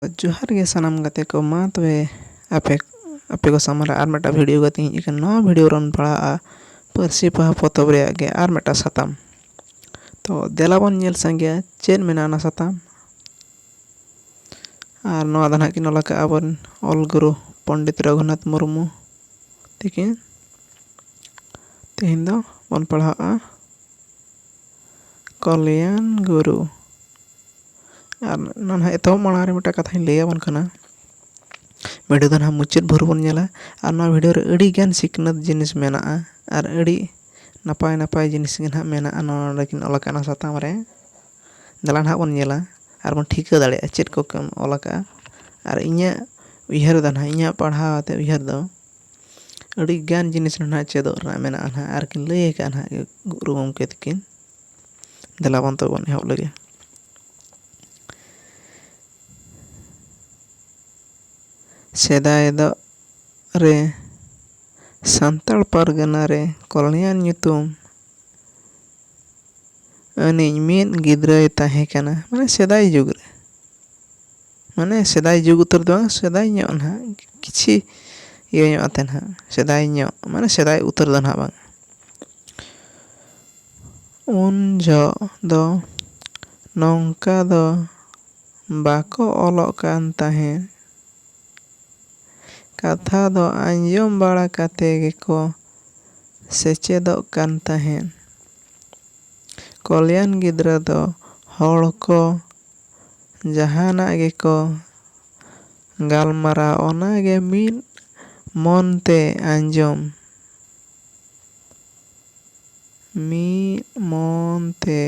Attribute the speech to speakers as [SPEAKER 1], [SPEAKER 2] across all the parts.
[SPEAKER 1] जोहार गे सनम गाते को मा तबे आपे आपे को सामने आर मेटा वीडियो गति हिजकन नवा वीडियो रन पढ़ा पारसी पहा पोतब रे गे आर मेटा साताम तो देलाबन नेल संगे चेन मेना साताम आर नवा दना किन लका आबन ऑल गुरु पंडित रघुनाथ मुर्मू तिकिन तेहिन दो बन पढ़ा कल्याण गुरु आर नन्हा एतो माणारे मेटा कथा लैया बन कना वीडियो दना मुचाद भर बन नेला आर ना वीडियो रे अड़ी गान सिकनत जिनिस मेना आर अड़ी नपाय नपाय जिनिस गे ना मेना नोडे किन अलकाना साताम रे दला ना बन नेला आर बन ठिका दाड़े चेद को कम अलका आर इnya उयहर दना इnya पढ़ाते उयहर दो अड़ी गान जिनिस ना चेदो ना मेना ना आर किन लैय का ना गुरु गमके तकिन दला बन तो बन एहब लगे सेदाय दो रे सांताल पारगना रे कल्याण nyutum अनिज मीन गिद्राय ताहे कना माने सेदाय जुग रे माने सेदाय जुग उतर दो सेदाय ᱧᱚᱜ ना किछि ये ᱧᱚᱜ आते ना सेदाय ᱧᱚᱜ माने सेदाय उतर दो ना बांग उन जो दो नौका दो बाको ऑलोक कान ताहे कथा दो आंजम बाड़ा काते गेको सेचेदो कान ताहे कल्याण गिद्रा दो हड़ को जहाना गेको गालमारा ओना गे मीन मनते आंजम मी मनते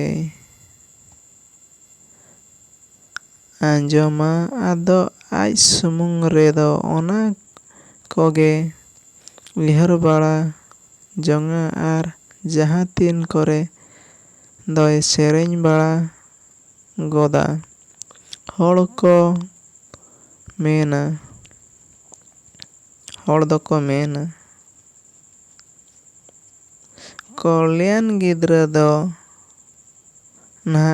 [SPEAKER 1] आंजमा आदो आज सुमुंग रेदो ओना कोगे उयहर बाड़ा जंगा आर जहाँ तीन करे दोय सेरेñ बाड़ा गोदा हड़ को मेना हड़ दको मेना कल्याण गिद्रा दो ना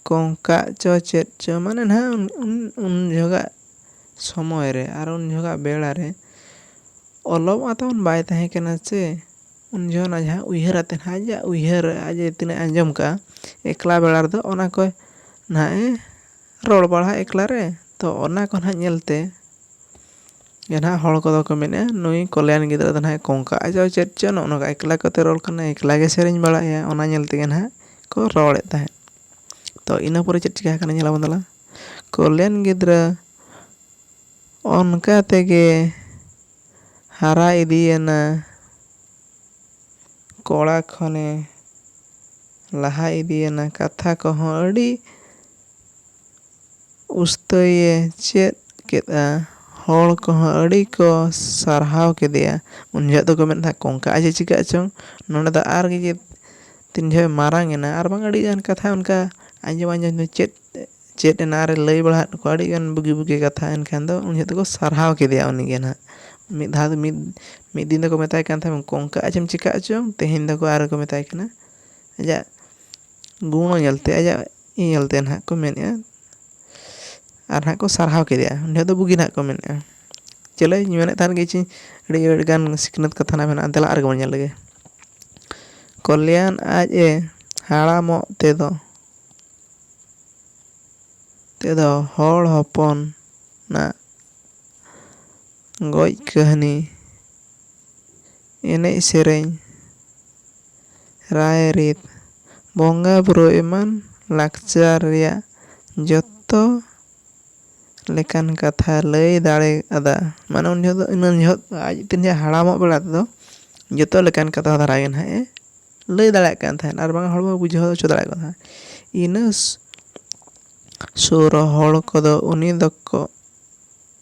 [SPEAKER 1] कोंका चो चेद चो माने ना उन जगह समय रे आर उन जगह बेड़ा रे ओलब आतावन बाय ताहे केना से उन जगह जहाँ उयहर आते ना उयहर आज तिने आंजम का एकला बेड़ा दो ओना को ना रोड बाड़ा एकला रे तो ओना को ना नेलते गना हड़ को दो को मेने नुई कल्याण गिद्रा दना कोंका आजो चेद चो नो एकला कते रोल कना एकला गे सेरेñ बाड़ा या ओना नेलते गना को रोड़े ताहे तो इना परे चेद चिका कना नेला बंदला कल्याण गिद्रा ओनका तेगे हारा इदियना कोड़ा खने लहा इदियना कथा को अड़ी उस्तये चेद केदा हड़ को अड़ी को सारहाव केदिया उन जगह को मेन था कोंका आजे चिका चों नोने दा आर गे तीन जगह मारांगेना आर बांग अड़ी गान कथा उनका आंजम आंजम चेद चेद नारे लई बड़ा को अड़ी गान बुगी बुगी कथा एनखान दो उन जगह को सारहाव केदिया उनी गे ना मिद धाद मिद दिन को मेताय कान था कोंका आजम चिका चों तेहिन दो को आर को मेताय कना आजा गुण नेलते आजा नेलते ना को मेनया आर ना को सारहाव केदिया उन जगह दो बुगी ना को मेनया चले मेने थान गेची अड़ी गान सिकनत कथा ना मेना देला आर गमन नेल लगे कल्याण आज ए हाड़ामो तेदो हड़ हपन ना गoj कहनी एने सेरेñ राय रीत बोंगा बुरो एमान लाकचार रिया जत्तो लेकान कथा लई दाड़े अदा माने उन जगह इन जगह आज तीन जगह हाड़ामो बेड़ा दो जत्तो लेकान कथा धरागे ना लई दाड़े कान था आर बांग हड़ बुझाव चो दाड़े को था इन सुर हड़ को दो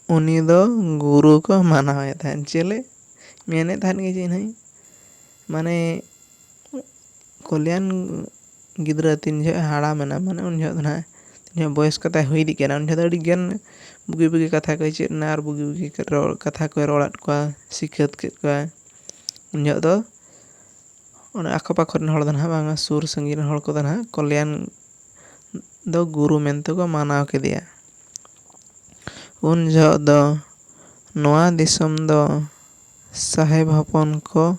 [SPEAKER 1] उनी दो गुरु को मानावे था चले मेने थान गे नहीं माने कल्याण गिद्रा तीन जगह हाड़ा मेना माने उन जगह ना तीन बयस कथा हुई दी केना उन जगह अड़ी गान बुगी बुगी कथा को चेद ना आर बुगी बुगी कथा को रोड़ात को सिखत के को उन जगह दो ओने आखो पाखो रन हड़ दना बांगा सुर संगीन हड़ को दना कल्याण दो गुरु मेनते को मानाव केदिया ᱩᱱ ᱡᱚᱦᱚᱜ ᱫᱚ ᱱᱚᱣᱟ ᱫᱤᱥᱚᱢ ᱫᱚ ᱥᱟᱦᱮᱵ ᱦᱚᱯᱚᱱ ᱠᱚ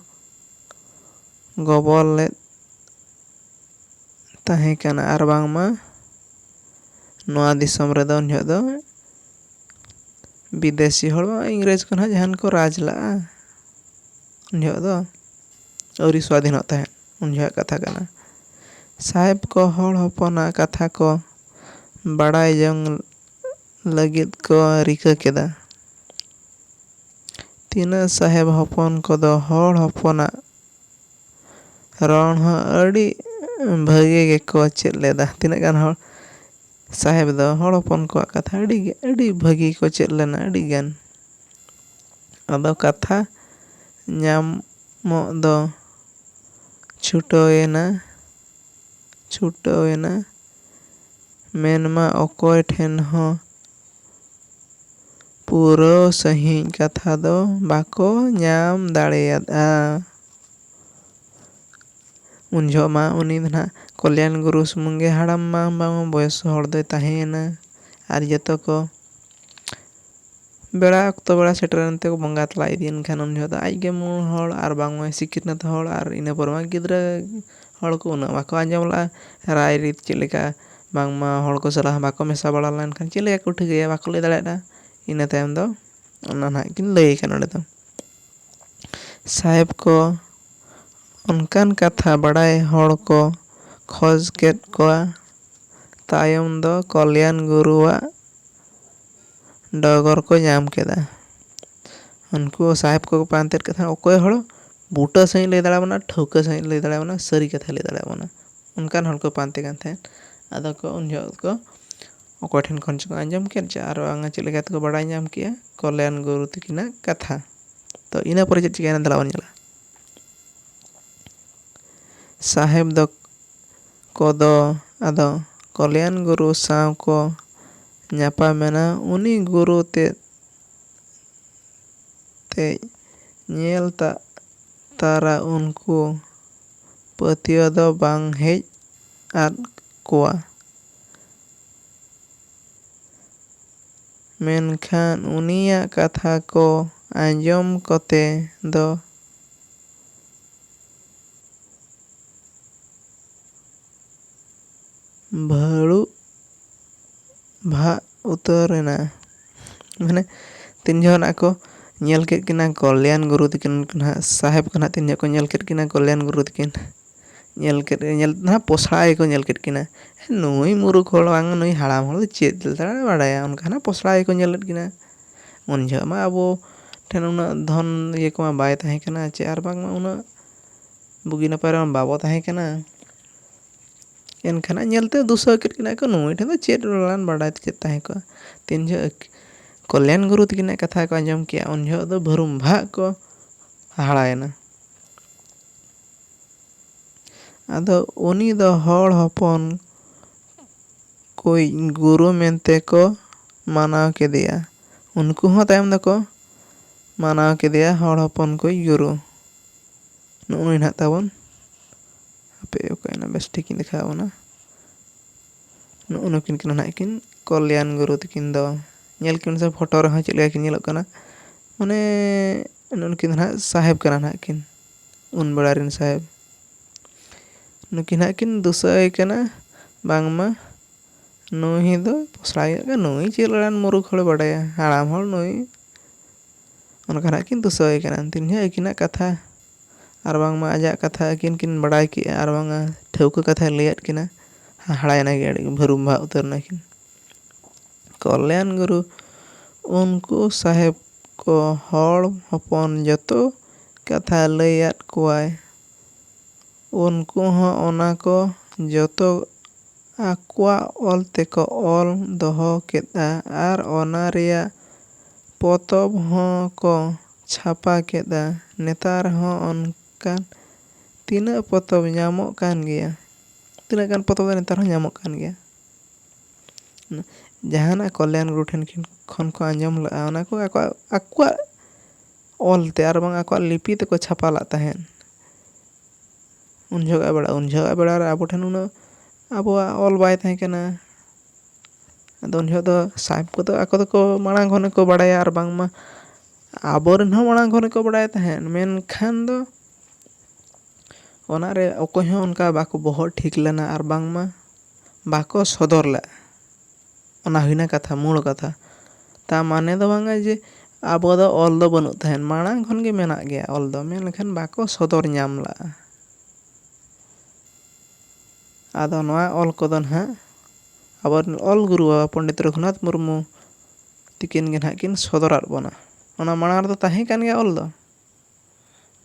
[SPEAKER 1] ᱜᱚᱵᱚᱞ ᱞᱮᱫ ᱛᱟᱦᱮᱸ ᱠᱟᱱᱟ ᱟᱨ ᱵᱟᱝᱢᱟ ᱱᱚᱣᱟ ᱫᱤᱥᱚᱢ ᱨᱮᱫᱚ ᱩᱱ ᱡᱚᱦᱚᱜ ᱫᱚ ᱵᱤᱫᱮᱥᱤ ᱦᱚᱲ ᱤᱝᱨᱮᱡᱽ ᱠᱚ ᱱᱟᱦᱟᱜ ᱡᱟᱦᱟᱱ ᱠᱚ ᱨᱟᱡᱽ ᱞᱟᱜᱼᱟ ᱩᱱ ᱡᱚᱦᱚᱜ ᱫᱚ ᱟᱹᱣᱨᱤ ᱥᱣᱟᱫᱷᱤᱱᱚᱜ ᱛᱟᱦᱮᱸᱫ ᱩᱱ ᱡᱚᱦᱚᱜ ᱠᱟᱛᱷᱟ ᱠᱟᱱᱟ᱾ ᱥᱟᱦᱮᱵ ᱠᱚ ᱦᱚᱲ ᱦᱚᱯᱚᱱᱟᱜ ᱠᱟᱛᱷᱟ ᱠᱚ ᱵᱟᱲᱟᱭ ᱡᱚᱝ ᱞᱟᱹᱜᱤᱫ ᱠᱚ ᱨᱤᱠᱟᱹ ᱠᱮᱫᱟ᱾ ᱛᱤᱱᱟᱹᱜ ᱥᱟᱦᱮᱵ ᱦᱚᱯᱚᱱ ᱠᱚᱫᱚ ᱦᱚᱲ ᱦᱚᱯᱚᱱᱟᱜ ᱨᱚᱲ ᱦᱚᱸ ᱟᱹᱰᱤ ᱵᱷᱟᱹᱜᱤ ᱜᱮᱠᱚ ᱪᱮᱫ ᱞᱮᱫᱟ᱾ ᱛᱤᱱᱟᱹᱜ ᱜᱟᱱ ᱦᱚᱲ ᱥᱟᱦᱮᱵ ᱫᱚ ᱦᱚᱲ ᱦᱚᱯᱚᱱ ᱠᱚᱣᱟᱜ ᱠᱟᱛᱷᱟ ᱟᱹᱰᱤ ᱵᱷᱟᱹᱜᱤ ᱠᱚ ᱪᱮᱫ ᱞᱮᱱᱟ ᱟᱹᱰꯤ ᱜᱟᱱ᱾ ᱟᱫᱚ ᱠᱟᱛᱷᱟ ᱧᱟᱢᱚᱜ ᱫᱚ ᱪᱷᱩᱴᱟᱹᱣᱮᱱᱟ ᱢᱮᱱᱢᱟ ᱚᱠᱚᱭ ᱴᱷᱮᱱ ᱦᱚᱸ ᱯᱩᱨᱟᱹᱣ ᱥᱟᱺᱦᱤᱡ ᱠᱟᱛᱷᱟ ᱫᱚ ᱵᱟᱠᱚ ᱧᱟᱢ ᱫᱟᱲᱮᱭᱟᱫᱼᱟ᱾ ᱩᱱ ᱡᱚᱦᱚᱜ ᱢᱟ ᱩᱱᱤ ᱫᱚ ᱱᱟᱦᱟᱜ ᱠᱚᱞᱭᱟᱱ ᱜᱩᱨᱩ ᱥᱩᱢᱩᱝ ᱜᱮ ᱦᱟᱲᱟᱢ ᱵᱟᱝ ᱵᱚᱭᱚᱥ ᱦᱚᱲ ᱫᱚᱭ ᱛᱟᱦᱮᱸᱭᱮᱱᱟ ᱟᱨ ᱡᱚᱛᱚ ᱠᱚ ᱚᱠᱛᱚ ᱵᱮᱲᱟ ᱥᱮᱴᱮᱨᱮᱱ ᱛᱮ ᱵᱚᱸᱜᱟ ᱛᱟᱞᱟ ᱤᱫᱤᱭᱮᱱ ᱠᱷᱟᱱ ᱩᱱ ᱡᱚᱦᱚᱜ ᱫᱚ ᱟᱡᱜᱮ ᱢᱩᱬ ᱦᱚᱲ ᱟᱨ ᱵᱟᱝᱢᱟ ᱥᱤᱠᱷᱱᱟᱹᱛ ᱦᱚᱲ ᱟᱨ ᱤᱱᱟᱹ ᱯᱚᱨ ᱢᱟ ᱜᱤᱫᱽᱨᱟᱹ ᱦᱚᱲ ᱠᱚ ᱩᱱᱟᱹᱜ ᱵᱟᱠᱚ ᱟᱸᱡᱚᱢ ᱞᱟᱜᱼᱟ ᱨᱟᱭᱼᱨᱤᱛ ᱪᱮᱫ ᱞᱮᱠᱟ ᱵᱟᱝᱢᱟ ᱦᱚᱲ ᱠᱚ ᱥᱟᱞᱟᱜ ᱦᱚᱸ ᱵᱟᱠᱚ ᱢᱮᱥᱟ ᱵᱟᱲᱟ ᱞᱮᱱᱠᱷᱟᱱ ᱪᱮᱫ ᱞᱮᱠᱟ ᱠᱚ ᱴᱷᱤᱠᱟᱹᱭᱟ ᱵᱟᱠᱚ ᱞᱟᱹᱭ ᱫᱟᱲᱮᱭᱟᱜᱼᱟ᱾ ᱤᱱᱟᱹ ᱛᱟᱭᱚᱢ ᱫᱚ ᱚᱱᱟ ᱱᱟᱦᱟᱜ ᱠᱤᱱ ᱞᱟᱹᱭ ᱠᱟᱱᱟ ᱚᱸᱰᱮ ᱫᱚ ᱥᱟᱦᱮᱵ ᱠᱚ ᱚᱱᱠᱟᱱ ᱠᱟᱛᱷᱟ ᱵᱟᱲᱟᱭ ᱦᱚᱲ ᱠᱚ ᱠᱷᱚᱡᱽ ᱠᱮᱫ ᱠᱚᱣᱟ᱾ ᱛᱟᱭᱚᱢ ᱫᱚ ᱠᱚᱞᱭᱟᱱ ᱜᱩᱨᱩᱣᱟᱜ ᱰᱚᱜᱚᱨ ᱠᱚ ᱧᱟᱢ ᱠᱮᱫᱟ᱾ ᱩᱱᱠᱩ ᱥᱟᱦᱮᱵ ᱠᱚᱠᱚ ᱯᱟᱱᱛᱮᱭᱮᱫ ᱠᱟᱛᱷᱟ ᱚᱠᱚᱭ ᱦᱚᱲ ᱵᱩᱴᱟᱹ ᱥᱟᱺᱦᱤᱡ ᱞᱟᱹᱭ ᱫᱟᱲᱮᱭᱟᱵᱚᱱᱟ ᱴᱷᱟᱹᱣᱠᱟᱹ ᱥᱟᱺᱦᱤᱡ ᱞᱟᱹᱭ ᱫᱟᱲᱮᱭᱟᱵᱚᱱᱟ ᱥᱟᱹᱨᱤ ᱠᱟᱛᱷᱟ ᱞᱟᱹᱭ ᱫᱟᱲᱮᱭᱟᱵᱚᱱᱟ ᱚᱱᱠᱟᱱ ᱦᱚᱲ ᱠᱚ ᱯᱟᱱᱛᱮ ᱠᱟᱱ ᱛᱟᱦᱮᱸᱫ᱾ ᱟᱫᱚ ᱠᱚ ᱩᱱ ᱡᱚᱦᱚᱜ ᱠᱚ ᱚᱠᱚᱭ ᱴᱷᱮᱱ ᱠᱷᱚᱱ ᱪᱚᱠᱚ ᱟᱸᱡᱚᱢ ᱠᱮᱫ ᱪᱮ ᱟᱨ ᱵᱟᱝᱟ ᱪᱮᱫ ᱞᱮᱠᱟ ᱛᱮᱠᱚ ᱵᱟᱲᱟᱭ ᱧᱟᱢ ᱠᱮᱜᱼᱟ ᱠᱚᱞᱭᱟᱱ ᱜᱩᱨᱩ ᱛᱟᱹᱠᱤᱱᱟᱜ ᱠᱟᱛᱷᱟ᱾ ᱛᱚ ᱤᱱᱟᱹ ᱯᱚᱨᱮ ᱪᱮᱫ ᱪᱤᱠᱟᱹᱭᱮᱱᱟ ᱫᱮᱞᱟ ᱵᱚᱱ ᱧᱮᱞᱟ᱾ ᱥᱟᱦᱮᱵ ᱠᱚᱫᱚ ᱟᱫᱚ ᱠᱚᱞᱭᱟᱱ ᱜᱩᱨᱩ ᱥᱟᱶ ᱠᱚ ᱧᱟᱯᱟᱢᱮᱱᱟ᱾ ᱩᱱᱤ ᱜᱩᱨᱩ ᱛᱮᱫ ᱧᱮᱞ ᱛᱟᱨᱟ ᱩᱱᱠᱩ ᱯᱟᱹᱛᱭᱟᱹᱣ ᱫᱚ ᱵᱟᱝ ᱦᱮᱡ ᱟᱫ ᱠᱚᱣᱟ᱾ ᱢᱮᱱᱠᱷᱟᱱ ᱩᱱᱤᱭᱟᱜ ᱠᱟᱛᱷᱟ ᱠᱚ ᱟᱸᱡᱚᱢ ᱠᱚᱛᱮ ᱫᱚ ᱵᱷᱟᱜ ᱩᱛᱟᱹᱨᱮᱱᱟ᱾ ᱢᱟᱱᱮ ᱛᱤᱱ ᱡᱚᱠᱷᱚᱱ ᱟᱠᱚ ᱧᱮᱞ ᱠᱮᱫ ᱠᱤᱱᱟ ᱠᱚᱞᱭᱟᱱ ᱜᱩᱨᱩ ᱛᱟᱹᱠᱤᱱ ᱱᱟᱦᱟᱜ ᱥᱟᱦᱮᱵ ᱠᱚ ᱱᱟᱦᱟᱜ ᱛᱤᱱ ᱡᱚᱦᱚᱜ ᱠᱚ ᱧᱮᱞ ᱠᱮᱫ ᱠᱤᱱᱟ ᱠᱚᱞᱭᱟᱱ ᱜᱩᱨᱩ ᱛᱟᱹᱠᱤᱱ ᱧᱮᱞ ᱱᱟᱦᱟᱜ ᱯᱚᱥᱲᱟ ᱜᱮᱠᱚ ᱧᱮᱞ ᱠᱮᱫ ᱠᱤᱱᱟ᱾ ᱱᱩᱭ ᱢᱩᱨᱩᱠ ᱦᱚᱲ ᱵᱟᱝ ᱱᱩᱭ ᱦᱟᱲᱟᱢ ᱦᱚᱲ ᱫᱚ ᱪᱮᱫ ᱵᱟᱲᱟᱭᱟ ᱚᱱᱠᱟ ᱱᱟᱜ ᱯᱚᱥᱲᱟ ᱜᱮᱠᱚ ᱧᱮᱞᱮᱫ ᱠᱤᱱᱟ᱾ ᱩᱱ ᱡᱚᱦᱚᱜ ᱢᱟ ᱟᱵᱚ ᱴᱷᱮᱱ ᱩᱱᱟᱹᱜ ᱫᱷᱚᱱ ᱤᱭᱟᱹ ᱠᱚᱢᱟ ᱵᱟᱭ ᱛᱟᱦᱮᱸ ᱠᱟᱱᱟ ᱪᱮ ᱟᱨ ᱵᱟᱝᱢᱟ ᱩᱱᱟᱹᱜ ᱵᱩᱜᱤ ᱱᱟᱯᱟᱭ ᱨᱮᱢᱟ ᱵᱟᱵᱚ ᱛᱟᱦᱮᱸ ᱠᱟᱱᱟ᱾ ᱮᱱᱠᱷᱟᱱ ᱧᱮᱞᱛᱮ ᱫᱩᱥᱟᱹᱣ ᱠᱮᱫ ᱠᱤᱱᱟ ᱠᱚ ᱱᱩᱭ ᱴᱷᱮᱱ ᱫᱚ ᱪᱮᱫ ᱵᱟᱰᱟᱭ ᱪᱮᱫ ᱛᱟᱦᱮᱸ ᱠᱚᱜᱼᱟ᱾ ᱛᱤᱱ ᱡᱚᱦᱚᱜ ᱠᱚᱞᱭᱟᱱ ᱜᱩᱨᱩ ᱛᱟᱹᱠᱤᱱᱟᱜ ᱠᱟᱛᱷᱟ ᱠᱚ ᱟᱸᱡᱚᱢ ᱠᱮᱜᱼᱟ ᱩᱱ ᱡᱚᱦᱚᱜ ᱫᱚ ᱵᱷᱟᱹᱨᱩᱢ ᱵᱷᱟᱜ ᱠᱚ ᱦᱟᱦᱟᱲᱟᱭᱮᱱᱟ᱾ ᱟᱫᱚ ᱩᱱᱤ ᱫᱚ ᱦᱚᱲ ᱦᱚᱯᱚᱱ ᱠᱚᱭᱤᱡ ᱜᱩᱨᱩ ᱢᱮᱱᱛᱮ ᱠᱚ ᱢᱟᱱᱟᱣ ᱠᱮᱫᱮᱭᱟ᱾ ᱩᱱᱠᱩ ᱦᱚᱸ ᱛᱟᱭᱚᱢ ᱫᱚᱠᱚ ᱢᱟᱱᱟᱣ ᱠᱮᱫᱮᱭᱟ ᱦᱚᱲ ᱦᱚᱯᱚᱱ ᱠᱚᱭᱤᱡ ᱜᱩᱨᱩ᱾ ᱱᱩᱜᱼᱩᱭ ᱱᱟᱦᱟᱜ ᱛᱟᱵᱚᱱ ᱦᱟᱯᱮ ᱚᱠᱟᱭᱮᱱᱟ ᱵᱮᱥ ᱴᱷᱤᱠᱤᱧ ᱫᱮᱠᱷᱟᱣ ᱟᱵᱚᱱᱟ᱾ ᱱᱩᱠᱤᱱ ᱠᱟᱱᱟ ᱱᱟᱦᱟᱜ ᱠᱤᱱ ᱠᱚᱞᱭᱟᱱ ᱜᱩᱨᱩ ᱛᱟᱹᱠᱤᱱ ᱫᱚ ᱧᱮᱞ ᱠᱤᱱ ᱥᱮ ᱯᱷᱳᱴᱳ ᱨᱮᱦᱚᱸ ᱪᱮᱫ ᱞᱮᱠᱟ ᱠᱤᱱ ᱧᱮᱞᱚᱜ ᱠᱟᱱᱟ᱾ ᱢᱟᱱᱮ ᱱᱩᱠᱤᱱ ᱫᱚ ᱱᱟᱦᱟᱜ ᱥᱟᱦᱮᱵ ᱠᱟᱱᱟ ᱱᱟᱦᱟᱜ ᱠᱤᱱ ᱩᱱ ᱵᱮᱲᱟ ᱨᱮᱱ ᱥᱟᱦᱮᱵ᱾ ᱱᱩᱠᱤᱱ ᱦᱟᱸᱜ ᱠᱤᱱ ᱫᱩᱥᱟᱹᱭ ᱠᱟᱱᱟ ᱵᱟᱝᱢᱟ ᱱᱩᱭ ᱫᱚ ᱯᱚᱥᱲᱟᱭ ᱱᱩᱭ ᱪᱮᱫ ᱞᱮᱠᱟᱱ ᱢᱩᱨᱩᱠ ᱦᱚᱲ ᱵᱟᱰᱟᱭᱟ ᱦᱟᱲᱟᱢ ᱦᱚᱲ ᱱᱩᱭ ᱚᱱᱠᱟ ᱱᱟᱦᱟᱜ ᱠᱤᱱ ᱫᱩᱥᱟᱹᱭ ᱠᱟᱱᱟ᱾ ᱛᱤᱱ ᱡᱚᱦᱚᱜ ᱟᱹᱠᱤᱱᱟᱜ ᱠᱟᱛᱷᱟ ᱟᱨ ᱵᱟᱝᱢᱟ ᱟᱡᱟᱜ ᱠᱟᱛᱷᱟ ᱟᱹᱠᱤᱱ ᱠᱤᱱ ᱵᱟᱲᱟᱭ ᱠᱮᱜᱼᱟ ᱟᱨ ᱵᱟᱝᱟ ᱴᱷᱟᱹᱣᱠᱟᱹ ᱠᱟᱛᱷᱟᱭ ᱞᱟᱹᱭᱟᱫ ᱠᱤᱱᱟ ᱦᱟᱦᱟᱲᱟᱭᱮᱱᱟ ᱟᱹᱰᱤ ᱵᱷᱟᱹᱨᱩᱢ ᱵᱷᱟᱜ ᱩᱛᱟᱹᱨ ᱱᱟᱠᱤᱱ᱾ ᱠᱚᱞᱭᱟᱱ ᱜᱩᱨᱩ ᱩᱱᱠᱩ ᱥᱟᱦᱮᱵ ᱠᱚ ᱦᱚᱲ ᱦᱚᱯᱚᱱ ᱡᱚᱛᱚ ᱠᱟᱛᱷᱟ ᱞᱟᱹᱭᱟᱫ ᱠᱚᱣᱟᱭ᱾ ᱩᱱᱠᱩ ᱦᱚᱸ ᱚᱱᱟ ᱠᱚ ᱡᱚᱛᱚ ᱟᱠᱚᱣᱟᱜ ᱚᱞ ᱛᱮᱠᱚ ᱚᱞ ᱫᱚᱦᱚ ᱠᱮᱫᱼᱟ ᱟᱨ ᱚᱱᱟ ᱨᱮᱭᱟᱜ ᱯᱚᱛᱚᱵ ᱦᱚᱸ ᱠᱚ ᱪᱷᱟᱯᱟ ᱠᱮᱫᱼᱟ᱾ ᱱᱮᱛᱟᱨ ᱦᱚᱸ ᱚᱱᱠᱟᱱ ᱛᱤᱱᱟᱹᱜ ᱯᱚᱛᱚᱵ ᱧᱟᱢᱚᱜ ᱠᱟᱱ ᱜᱮᱭᱟ᱾ ᱛᱤᱱᱟᱹᱜ ᱜᱟᱱ ᱯᱚᱛᱚᱵ ᱫᱚ ᱱᱮᱛᱟᱨ ᱦᱚᱸ ᱧᱟᱢᱚᱜ ᱠᱟᱱ ᱜᱮᱭᱟ᱾ ᱡᱟᱦᱟᱱᱟᱜ ᱠᱚᱞᱭᱟᱱ ᱜᱩᱨᱩ ᱴᱷᱮᱱ ᱠᱷᱚᱱ ᱠᱚ ᱟᱸᱡᱚᱢ ᱞᱟᱜᱼᱟ ᱚᱱᱟ ᱠᱚ ᱟᱠᱚᱣᱟᱜ ᱚᱞᱛᱮ ᱟᱨ ᱵᱟᱝ ᱟᱠᱚᱣᱟᱜ ᱞᱤᱯᱤ ᱛᱮᱠᱚ ᱪᱷᱟᱯᱟ ᱞᱟᱜ ᱛᱟᱦᱮᱸᱫ᱾ ᱩᱱ ᱡᱚᱦᱚᱜᱟᱜ ᱵᱮᱲᱟ ᱨᱮ ᱟᱵᱚ ᱴᱷᱮᱱ ᱩᱱᱟᱹᱜ ᱟᱵᱚᱣᱟᱜ ᱚᱞ ᱵᱟᱭ ᱛᱟᱦᱮᱸ ᱠᱟᱱᱟ᱾ ᱟᱫᱚ ᱩᱱ ᱡᱚᱦᱚᱜ ᱫᱚ ᱥᱟᱦᱮᱵᱽ ᱠᱚᱫᱚ ᱟᱠᱚ ᱫᱚᱠᱚ ᱢᱟᱲᱟᱝ ᱠᱷᱚᱱ ᱜᱮᱠᱚ ᱵᱟᱲᱟᱭᱟ, ᱟᱨ ᱵᱟᱝᱢᱟ ᱟᱵᱚᱨᱮᱱ ᱦᱚᱸ ᱢᱟᱲᱟᱝ ᱠᱷᱚᱱ ᱜᱮᱠᱚ ᱵᱟᱲᱟᱭ ᱛᱟᱦᱮᱸᱫ, ᱢᱮᱱᱠᱷᱟᱱ ᱫᱚ ᱚᱱᱟᱨᱮ ᱚᱠᱚᱭ ᱦᱚᱸ ᱚᱱᱠᱟ ᱵᱟᱠᱚ ᱵᱚᱦᱚᱜ ᱴᱷᱤᱠ ᱞᱮᱱᱟ, ᱟᱨ ᱵᱟᱝᱢᱟ ᱵᱟᱠᱚ ᱥᱚᱫᱚᱨ ᱞᱮᱫᱼᱟ᱾ ᱚᱱᱟ ᱦᱩᱭᱱᱟ ᱠᱟᱛᱷᱟ, ᱢᱩᱲ ᱠᱟᱛᱷᱟ᱾ ᱛᱟ ᱢᱟᱱᱮ ᱫᱚ ᱵᱟᱝᱟ ᱡᱮ ᱟᱵᱚ ᱫᱚ ᱚᱞ ᱫᱚ ᱵᱟᱹᱱᱩᱜ ᱛᱟᱦᱮᱸᱫ, ᱢᱟᱲᱟᱝ ᱠᱷᱚᱱ ᱜᱮ ᱢᱮᱱᱟᱜ ᱜᱮᱭᱟ ᱚᱞ ᱫᱚ, ᱢᱮᱱᱠᱷᱟᱱ ᱵᱟᱠᱚ ᱥᱚᱫᱚᱨ ᱧᱟᱢ ᱞᱟᱜᱼᱟ᱾ ᱟᱫᱚ ᱱᱚᱣᱟ ᱚᱞ ᱠᱚᱫᱚ ᱱᱟᱦᱟᱜ ᱟᱵᱚᱨᱮᱱ ᱚᱞ ᱜᱩᱨᱩ ᱵᱟᱵᱟ ᱯᱚᱱᱰᱤᱛ ᱨᱚᱜᱷᱩᱱᱟᱛᱷ ᱢᱩᱨᱢᱩ ᱛᱤᱠᱤᱱ ᱜᱮ ᱱᱟᱦᱟᱜ ᱠᱤᱱ ᱥᱚᱫᱚᱨᱟᱫ ᱵᱚᱱᱟ᱾ ᱚᱱᱟ ᱢᱟᱲᱟᱝ ᱨᱮᱫᱚ ᱛᱟᱦᱮᱸ ᱠᱟᱱ ᱜᱮᱭᱟ ᱚᱞ ᱫᱚ,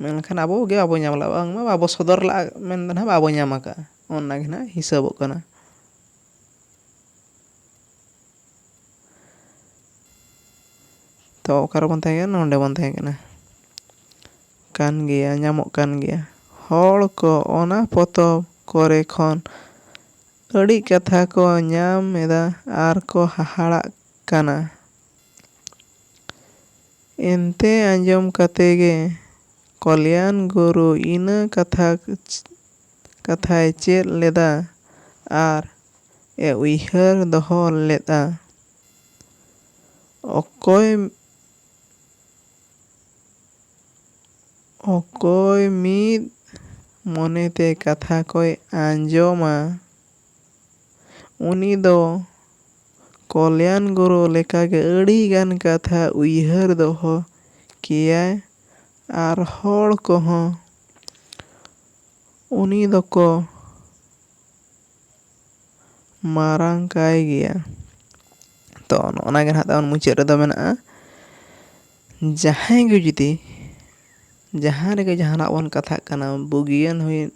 [SPEAKER 1] ᱢᱮᱱᱠᱷᱟᱱ ᱟᱵᱚ ᱜᱮ ᱵᱟᱵᱚ ᱧᱟᱢ ᱞᱟᱜᱼᱟ, ᱵᱟᱝᱢᱟ ᱵᱟᱵᱚ ᱥᱚᱫᱚᱨ ᱞᱟᱜᱼᱟ ᱢᱮᱱᱫᱚ ᱱᱟᱦᱟᱜ ᱵᱟᱵᱚ ᱧᱟᱢ ᱟᱠᱟᱜᱼᱟ᱾ ᱚᱱᱟᱜᱮ ᱱᱟᱦᱟᱜ ᱦᱤᱥᱟᱹᱵᱚᱜ ᱠᱟᱱᱟ᱾ ᱛᱚ ᱚᱠᱟᱨᱮᱵᱚᱱ ᱛᱟᱦᱮᱸ ᱠᱟᱱᱟ? ᱱᱚᱸᱰᱮ ᱵᱚᱱ ᱛᱟᱦᱮᱸ ᱠᱟᱱᱟ᱾ ᱠᱟᱱ ᱜᱮᱭᱟ, ᱧᱟᱢᱚᱜ ᱠᱟᱱ ᱜᱮᱭᱟ᱾ ᱦᱚᱲ ᱠᱚ ᱚᱱᱟ ᱯᱚᱛᱚᱵ ᱠᱚᱨᱮ ᱠᱷᱚᱱ ᱟᱹᱰᱤ ᱠᱟᱛᱷᱟ ᱠᱚ ᱧᱟᱢ ᱮᱫᱟ ᱟᱨ ᱠᱚ ᱦᱟᱦᱟᱲᱟᱜ ᱠᱟᱱᱟ᱾ ᱮᱱᱛᱮ ᱟᱸᱡᱚᱢ ᱠᱟᱛᱮ ᱜᱮ ᱠᱚᱞᱭᱟᱱ ᱜᱩᱨᱩ ᱤᱱᱟᱹ ᱠᱟᱛᱷᱟᱭ ᱪᱮᱫ ᱞᱮᱫᱟ ᱟᱨ ᱮ ᱩᱭᱦᱟᱹᱨ ᱫᱚᱦᱚ ᱞᱮᱫᱼᱟ᱾ ᱚᱠᱚᱭ ᱢᱤᱫ ᱢᱚᱱᱮᱛᱮ ᱠᱟᱛᱷᱟ ᱠᱚᱭ ᱟᱸᱡᱚᱢᱟ, ᱩᱱᱤ ᱫᱚ ᱠᱚᱞᱭᱟᱱ ᱜᱩᱨᱩ ᱞᱮᱠᱟᱜᱮ ᱟᱹᱰᱤᱜᱟᱱ ᱠᱟᱛᱷᱟ ᱩᱭᱦᱟᱹᱨ ᱫᱚᱦᱚ ᱠᱮᱭᱟᱭ, ᱟᱨ ᱦᱚᱲ ᱠᱚᱦᱚᱸ ᱩᱱᱤ ᱫᱚᱠᱚ ᱢᱟᱨᱟᱝ ᱠᱟᱭ ᱜᱮᱭᱟ᱾ ᱛᱚ ᱱᱚᱜᱼᱚᱱᱟ ᱜᱮ ᱱᱟᱦᱟᱜ ᱛᱟᱵᱚᱱ ᱢᱩᱪᱟᱹᱫ ᱨᱮᱫᱚ ᱢᱮᱱᱟᱜᱼᱟ, ᱡᱟᱦᱟᱸᱭ ᱜᱮ ᱡᱩᱫᱤ ᱡᱟᱦᱟᱸ ᱨᱮᱜᱮ ᱡᱟᱦᱟᱱᱟᱜ ᱵᱚᱱ ᱠᱟᱛᱷᱟᱜ ᱠᱟᱱᱟ, ᱵᱩᱜᱤᱭᱟᱱ ᱦᱩᱭᱮᱱ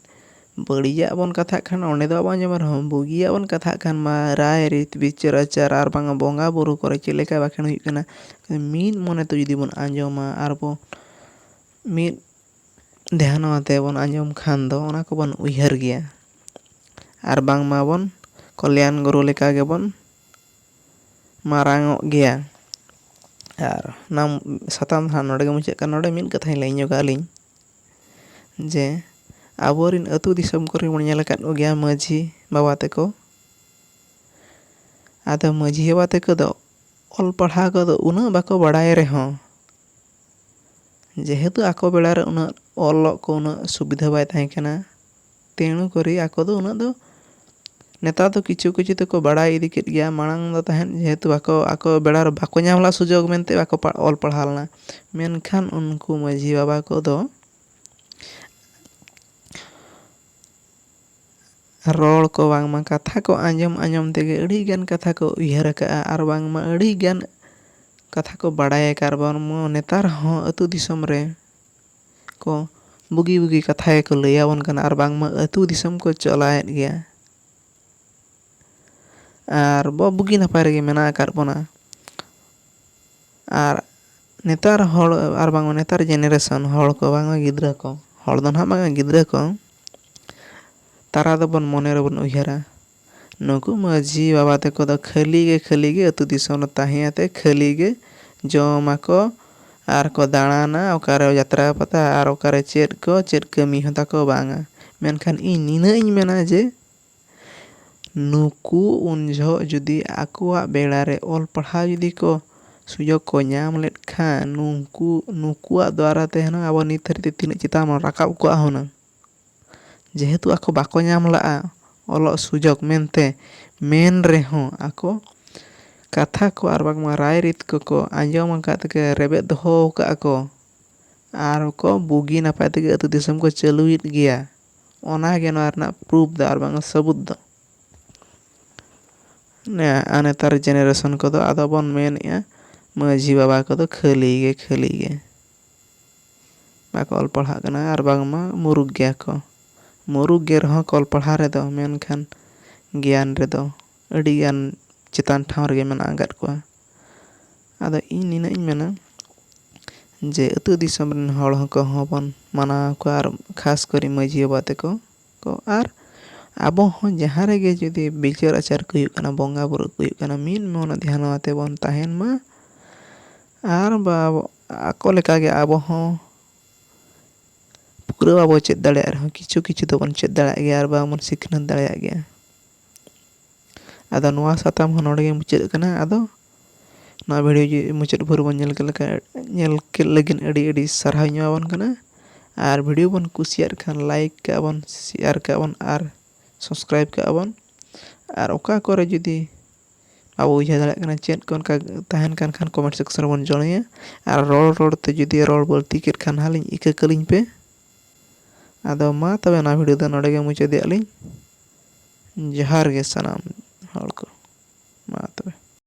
[SPEAKER 1] ᱵᱟᱹᱲᱤᱡᱟᱜ ᱵᱚᱱ ᱠᱟᱛᱷᱟᱜ ᱠᱷᱟᱱ ᱚᱸᱰᱮ ᱫᱚ ᱵᱟᱵᱚᱱ ᱟᱸᱡᱚᱢᱟ ᱨᱮᱦᱚᱸ, ᱵᱩᱜᱤᱭᱟᱜ ᱵᱚᱱ ᱠᱟᱛᱷᱟᱜ ᱠᱷᱟᱱ ᱢᱟ ᱨᱟᱭ ᱨᱤᱛ ᱵᱤᱪᱟᱹᱨ ᱟᱪᱟᱨ ᱟᱨ ᱵᱟᱝᱟ ᱵᱚᱸᱜᱟ ᱵᱩᱨᱩ ᱠᱚᱨᱮ ᱪᱮᱫ ᱞᱮᱠᱟ ᱵᱟᱠᱷᱮᱲ ᱦᱩᱭᱩᱜ ᱠᱟᱱᱟ, ᱢᱤᱫ ᱢᱚᱱᱮᱛᱮ ᱡᱩᱫᱤ ᱵᱚᱱ ᱟᱸᱡᱚᱢᱟ ᱟᱨ ᱵᱚ ᱢᱤᱫ ᱫᱷᱮᱭᱟᱱᱚ ᱟᱛᱮ ᱵᱚᱱ ᱟᱸᱡᱚᱢ ᱠᱷᱟᱱ ᱫᱚ ᱚᱱᱟ ᱠᱚᱵᱚᱱ ᱩᱭᱦᱟᱹᱨ ᱜᱮᱭᱟ, ᱟᱨ ᱵᱟᱝᱢᱟ ᱵᱚᱱ ᱠᱚᱞᱭᱟᱱ ᱜᱩᱨᱩ ᱞᱮᱠᱟ ᱜᱮᱵᱚᱱ ᱢᱟᱨᱟᱝᱚᱜ ᱜᱮᱭᱟ᱾ ᱟᱨ ᱚᱱᱟ ᱥᱟᱛᱟᱢ ᱫᱚ ᱦᱟᱸᱜ ᱱᱚᱸᱰᱮ ᱜᱮ ᱢᱩᱪᱟᱹᱫ ᱠᱟᱱᱟ᱾ ᱱᱚᱸᱰᱮ ᱢᱤᱫ ᱠᱟᱛᱷᱟᱧ ᱞᱟᱹᱭ ᱧᱚᱜᱟ ᱟᱹᱞᱤᱧ, ᱡᱮ ᱟᱵᱚᱨᱮᱱ ᱟᱹᱛᱩ ᱫᱤᱥᱚᱢ ᱠᱚᱨᱮ ᱵᱚᱱ ᱧᱮᱞ ᱟᱠᱟᱫ ᱠᱚᱜᱮᱭᱟ ᱢᱟᱺᱡᱷᱤ ᱵᱟᱵᱟ ᱛᱟᱠᱚ᱾ ᱟᱫᱚ ᱢᱟᱺᱡᱷᱤ ᱵᱟᱵᱟ ᱛᱟᱠᱚ ᱫᱚ ᱚᱞ ᱯᱟᱲᱦᱟᱣ ᱠᱚᱫᱚ ᱩᱱᱟᱹᱜ ᱵᱟᱠᱚ ᱵᱟᱲᱟᱭ ᱨᱮᱦᱚᱸ, ᱡᱮᱦᱮᱛᱩ ako ᱵᱮᱲᱟᱨᱮ ᱩᱱᱟᱹᱜ ᱚᱞᱚᱜ ko ᱩᱱᱟᱹᱜ ᱥᱩᱵᱤᱫᱷᱟ ᱵᱟᱭ ᱛᱟᱦᱮᱸ ᱠᱟᱱᱟ, ᱛᱮणᱩ ᱠᱚᱨᱮ ako ᱫᱚ ᱩᱱᱟᱹᱜ ᱫᱚ ᱱᱮᱛᱟᱨ ᱫᱚ ᱠᱤᱪᱷᱩ ᱠᱤᱪᱷᱩ ᱛᱮᱠᱚ ᱵᱟᱲᱟᱭ ᱤᱫᱤ ᱠᱮᱫ ᱜᱮᱭᱟ, ᱢᱟᱲᱟᱝ ᱫᱚ ᱛᱟᱦᱮᱸᱫ ᱡᱮᱦᱮᱛᱩ ako ᱵᱮᱲᱟᱨᱮ ᱵᱟᱠᱚ ᱧᱟᱢ ᱞᱮᱫᱟ ᱥᱩᱡᱳᱜᱽ ᱢᱮᱱᱛᱮ ᱵᱟᱠᱚ ᱚᱞ ᱯᱟᱲᱦᱟᱣ ᱞᱮᱱᱟ᱾ ᱢᱮᱱᱠᱷᱟᱱ ᱩᱱᱠᱩ ᱢᱟᱺᱡᱷᱤ ᱵᱟᱵᱟ ᱠᱚᱫᱚ ᱨᱚᱲ ko ᱵᱟᱝᱢᱟ ᱠᱟᱛᱷᱟ ko ᱟᱸᱡᱚᱢ ᱟᱸᱡᱚᱢ ᱛᱮᱜᱮ ᱟᱹᱰᱤᱜᱟᱱ ᱠᱟᱛᱷᱟ ko ᱩᱭᱦᱟᱹᱨ ᱟᱠᱟᱜᱼᱟ, ᱟᱨ ᱵᱟᱝᱢᱟ ᱟᱹᱰᱤᱜᱟᱱ ᱠᱟᱛᱷᱟ ko ᱵᱟᱲᱟᱭ ᱟᱠᱟᱫᱼᱟ, ᱟᱨ ᱵᱟᱝᱢᱟ ᱱᱮᱛᱟᱨ ᱦᱚᱸ ᱟᱹᱛᱩ ᱫᱤᱥᱚᱢ ᱨᱮ ko ᱵᱩᱜᱤ ᱵᱩᱜᱤ ᱠᱟᱛᱷᱟ ᱜᱮᱠᱚ ᱞᱟᱹᱭᱟᱵᱚᱱ ᱠᱟᱱᱟ, ᱟᱨ ᱵᱟᱝᱢᱟ ᱟᱹᱛᱩ ᱫᱤᱥᱚᱢ ko ᱪᱟᱞᱟᱣᱮᱫ ᱜᱮᱭᱟ, ᱟᱨ ᱵᱩᱜᱤ ᱱᱟᱯᱟᱭ ᱨᱮᱜᱮ ᱢᱮᱱᱟᱜ ᱟᱠᱟᱫ ᱵᱚᱱᱟ᱾ ᱟᱨ ᱱᱮᱛᱟᱨ ᱦᱚᱲ ᱟᱨ ᱵᱟᱝᱢᱟ ᱱᱮᱛᱟᱨ ᱡᱮᱱᱟᱨᱮᱥᱚᱱ hᱚᱲ ko ᱵᱟᱝᱢᱟ ᱜᱤᱫᱽᱨᱟᱹ ko, hᱚᱲ ᱫᱚ ᱱᱟᱦᱟᱜ ᱵᱟᱝᱟ ᱜᱤᱫᱽᱨᱟᱹ ko ᱛᱟᱨᱟ ᱫᱚᱵᱚᱱ ᱢᱚᱱᱮ ᱨᱮᱵᱚᱱ ᱩᱭᱦᱟᱹᱨᱟ, ᱱᱩᱠᱩ ᱢᱟᱺᱡᱷᱤ ᱵᱟᱵᱟ ᱛᱟᱠᱚ ᱫᱚ ᱠᱷᱟᱹᱞᱤ ᱜᱮ ᱟᱹᱛᱩ ᱫᱤᱥᱚᱢ ᱨᱮ ᱛᱟᱦᱮᱸ ᱟᱛᱮ ᱠᱷᱟᱹᱞᱤ ᱜᱮ ᱡᱚᱢᱟᱠᱚ ᱟᱨ ko ᱫᱟᱬᱟᱱᱟ, ᱚᱠᱟᱨᱮ ᱡᱟᱛᱨᱟ ᱯᱟᱛᱟ ᱟᱨ ᱚᱠᱟᱨᱮ ᱪᱮᱫ ᱠᱟᱹᱢᱤ ᱦᱚᱸ ᱛᱟᱠᱚ ᱵᱟᱝᱟ᱾ ᱢᱮᱱᱠᱷᱟᱱ ᱤᱧ ᱱᱤᱱᱟᱹᱜ ᱤᱧ ᱢᱮᱱᱟ ᱡᱮ ᱱᱩᱠᱩ ᱩᱱ ᱡᱚᱦᱚᱜ ᱡᱩᱫᱤ ᱟᱠᱚᱣᱟᱜ ᱵᱮᱲᱟᱨᱮ ᱚᱞ ᱯᱟᱲᱦᱟᱣ ᱡᱩᱫᱤ ko ᱥᱩᱡᱳᱜᱽ ko ᱧᱟᱢ ᱞᱮᱫ ᱠᱷᱟᱱ, ᱱᱩᱠᱩᱣᱟᱜ দ্বারা ᱛᱮ ᱦᱩᱱᱟᱹᱝ ᱟᱵᱚ ᱱᱤᱛ ᱫᱷᱟᱹᱨᱤᱡ ᱛᱮ ᱛᱤᱱᱟᱹᱜ ᱪᱮᱛᱟᱱ ᱵᱚᱱ ᱨᱟᱠᱟᱵ ᱠᱚᱜᱼᱟ ᱦᱩᱱᱟᱹᱝ᱾ ᱡᱮᱦᱮᱛᱩ ako ᱵᱟᱠᱚ ᱧᱟᱢ ᱞᱟᱜᱼᱟ ᱚᱞᱚᱜ ᱥᱩᱡᱳᱜᱽ ᱢᱮᱱᱛᱮ, ᱢᱮᱱ ᱨᱮᱦᱚᱸ ako ᱠᱟᱛᱷᱟ ko ᱟᱨ ᱵᱟᱝᱢᱟ ᱨᱟᱭ ᱨᱤᱛ ko ᱟᱸᱡᱚᱢ ᱟᱠᱟᱫ ᱛᱮᱜᱮ ᱨᱮᱵᱮᱫ ᱫᱚᱦᱚ ᱟᱠᱟᱫᱼᱟ ko, ᱟᱨ ko ᱵᱩᱜᱤ ᱱᱟᱯᱟᱭ ᱛᱮᱜᱮ ᱟᱹᱛᱩ ᱫᱤᱥᱚᱢ ko ᱪᱟᱹᱞᱩᱭᱮᱫ ᱜᱮᱭᱟ᱾ ᱚᱱᱟᱜᱮ ᱱᱚᱣᱟ ᱨᱮᱱᱟᱜ ᱯᱨᱩᱯᱷ ᱫᱚ, ᱟᱨ ᱵᱟᱝ ᱥᱟᱹᱵᱩᱫ ᱫᱚ᱾ ᱟᱨ ᱱᱮᱛᱟᱨ ᱡᱮᱱᱟᱨᱮᱥᱚᱱ ᱠᱚᱫᱚ ᱟᱫᱚ ᱵᱚᱱ ᱢᱮᱱᱮᱫᱼᱟ ᱢᱟᱺᱡᱷᱤ ᱵᱟᱵᱟ ᱠᱚᱫᱚ ᱠᱷᱟᱹᱞᱤ ᱜᱮ ᱵᱟᱠᱚ ᱚᱞ ᱯᱟᱲᱦᱟᱜ ᱠᱟᱱᱟ, ᱟᱨ ᱵᱟᱝᱢᱟ ᱢᱩᱨᱩᱠ ᱜᱮᱭᱟ ko, ᱢᱩᱨᱩᱠ ᱜᱮ ᱨᱮᱦᱚᱸ ko ᱚᱞ ᱯᱟᱲᱦᱟᱣ ᱨᱮᱫᱚ, ᱢᱮᱱᱠᱷᱟᱱ ᱜᱮᱭᱟᱱ ᱨᱮᱫᱚ ᱟᱹᱰᱤᱜᱟᱱ ᱪᱮᱛᱟᱱ ᱴᱷᱟᱶ ᱨᱮᱜᱮ ᱢᱮᱱᱟᱜ ᱟᱠᱟᱫ ᱠᱚᱣᱟ᱾ ᱟᱫᱚ ᱤᱧ ᱱᱤᱱᱟᱹᱜ ᱤᱧ ᱢᱮᱱᱟ ᱡᱮ ᱟᱹᱛᱩ ᱫᱤᱥᱚᱢ ᱨᱮᱱ ᱦᱚᱲ ᱠᱚᱦᱚᱸ ᱵᱚᱱ ᱢᱟᱱᱟᱣ ᱠᱚᱣᱟ, ᱟᱨ ᱠᱷᱟᱥ ᱠᱚᱨᱮ ᱢᱟᱺᱡᱷᱤ ᱵᱟᱵᱟ ᱛᱟᱠᱚ ko, ᱟᱨ ᱟᱵᱚ ᱦᱚᱸ ᱡᱟᱦᱟᱸ ᱨᱮᱜᱮ ᱡᱩᱫᱤ ᱵᱤᱪᱟᱹᱨ ᱟᱪᱟᱨ ko ᱦᱩᱭᱩᱜ ᱠᱟᱱᱟ, ᱵᱚᱸᱜᱟ ᱵᱩᱨᱩ ko ᱦᱩᱭᱩᱜ ᱠᱟᱱᱟ, ᱢᱤᱫ ᱢᱚᱱ ᱫᱷᱮᱭᱟᱱᱚ ᱟᱛᱮ ᱵᱚᱱ ᱛᱟᱦᱮᱱ ᱢᱟ, ᱟᱨ ako ᱞᱮᱠᱟᱜᱮ ᱟᱵᱚ ᱦᱚᱸ ᱯᱩᱨᱟᱹ ᱵᱟᱵᱚ ᱪᱮᱫ ᱫᱟᱲᱮᱭᱟᱜ ᱨᱮᱦᱚᱸ ᱠᱤᱪᱷᱩ ᱫᱚᱵᱚᱱ ᱪᱮᱫ ᱫᱟᱲᱮᱭᱟᱜ ᱜᱮᱭᱟ, ᱟᱨ ᱵᱟᱝᱵᱚᱱ ᱥᱤᱠᱷᱱᱟᱹᱛ ᱫᱟᱲᱮᱭᱟᱜ ᱜᱮᱭᱟ᱾ ᱟᱫᱚ ᱱᱚᱣᱟ ᱥᱟᱛᱟᱢ ᱦᱚᱸ ᱱᱚᱰᱮ ᱜᱮ ᱢᱩᱪᱟᱹᱫ ᱠᱟᱱᱟ᱾ ᱟᱫᱚ ᱱᱚᱣᱟ ᱵᱷᱤᱰᱤᱭᱳ ᱢᱩᱪᱟᱹᱫ ᱵᱷᱳᱨ ᱵᱚᱱ ᱧᱮᱞ ᱠᱮᱫ ᱞᱟᱹᱜᱤᱫ ᱟᱹᱰᱤ ᱥᱟᱨᱦᱟᱣ ᱤᱧ ᱮᱢᱟᱵᱚᱱ ᱠᱟᱱᱟ᱾ ᱟᱨ ᱵᱷᱤᱰᱤᱭᱳ ᱵᱚᱱ ᱠᱩᱥᱤᱭᱟᱜ ᱠᱷᱟᱱ ᱞᱟᱭᱤᱠ ᱠᱟᱜᱼᱟ ᱵᱚᱱ, ᱥᱮᱭᱟᱨ ᱠᱟᱜᱼᱟ ᱵᱚᱱ ᱟᱨ ᱥᱟᱵᱥᱠᱨᱟᱭᱤᱵ ᱠᱟᱜᱼᱟ ᱵᱚᱱ᱾ ᱟᱨ ᱚᱠᱟ ᱠᱚᱨᱮ ᱡᱩᱫᱤ ᱟᱵᱚ ᱩᱭᱦᱟᱹᱨ ᱫᱟᱲᱮᱭᱟᱜ ᱠᱟᱱᱟ ᱪᱮᱫ ᱠᱚ ᱚᱱᱠᱟ ᱛᱟᱦᱮᱱ ᱠᱟᱱ ᱠᱷᱟᱱ ᱠᱚᱢᱮᱱᱴ ᱥᱮᱠᱥᱚᱱ ᱨᱮᱵᱚᱱ ᱡᱚᱲᱟᱭᱟ᱾ ᱟᱨ ᱨᱚᱲᱛᱮ ᱡᱩᱫᱤ ᱨᱚᱲ ᱵᱟᱹᱲᱛᱤ ᱠᱮᱫ ᱠᱷᱟᱱ ᱦᱟᱸᱜ ᱤᱠᱟᱹ ᱠᱟᱹᱞᱤᱧ ᱯᱮ᱾ ᱟᱫᱚ ᱢᱟ ᱛᱚᱵᱮ ᱱᱚᱣᱟ ᱵᱷᱤᱰᱤᱭᱳ ᱫᱚ ᱱᱚᱰᱮ ᱜᱮ ᱢᱩᱪᱟᱹᱫᱮᱜᱼᱟ ᱞᱤᱧ᱾ ᱡᱚᱦᱟᱨ ᱜᱮ ᱥᱟᱱᱟᱢ